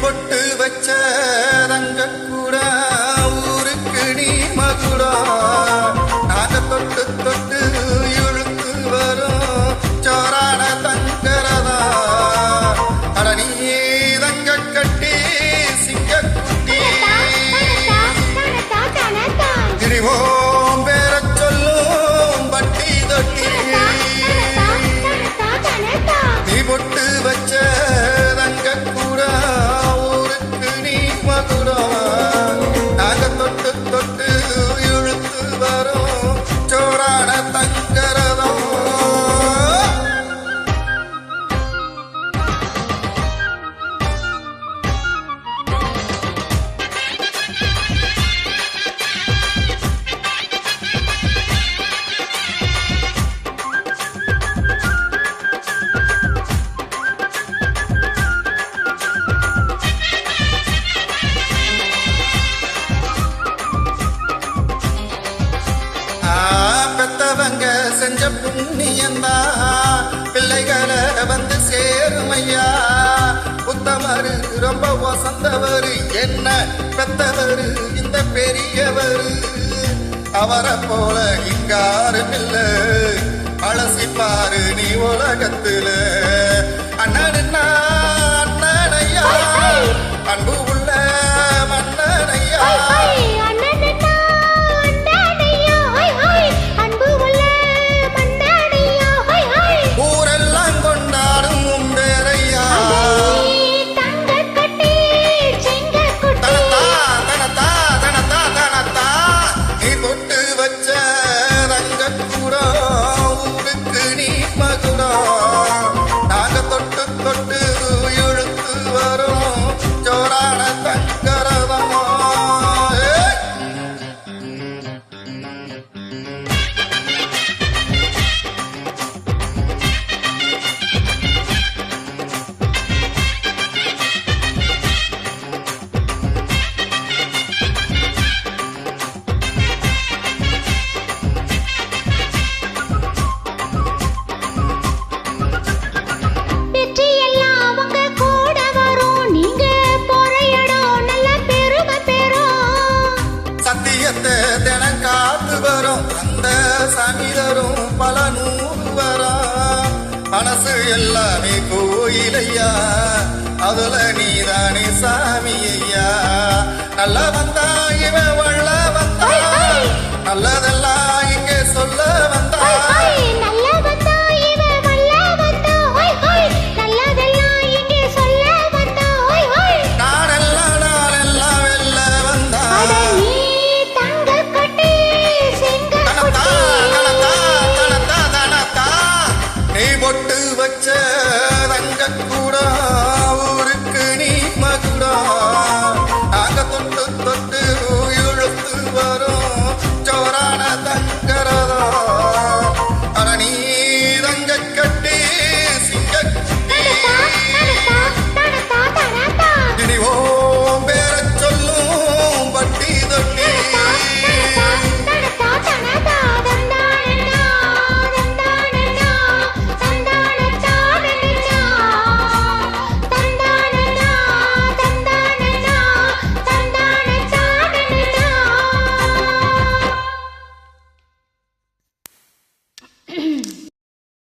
பொட்டு வச்ச தங்க கூட ஊருக்கு நீ மகுடா நாங்க தொட்டு தொட்டு இழுத்து வரும் சோரான தங்கரதா அட நீ தங்க கட்டி சிங்க குட்டி திரிவோம் பேர சொல்லும் பட்டி தொட்டி நீ பொட்டு வச்ச தொட்டு இழுத்து வரும் சோரான தங்கரதம் பெத்தவங்க செஞ்ச புண்ணியந்தா பிள்ளைகளை வந்து சேருமையா உத்தமரு ரொம்ப வசந்தவரு என்ன பெத்தவரு இந்த பெரியவரு அவரை போல இங்காரும் இல்ல அலசிப்பாரு நீ உலகத்துல அண்ணனுன்னா அண்ணனையா அன்பு உள்ள மன்னனையா காத்து வரும் அந்த சமிதரும் பல நூறு வரும் மனசு எல்லாமே கோயிலையா அதுல நீதானே சாமி ஐயா நல்ல வந்தா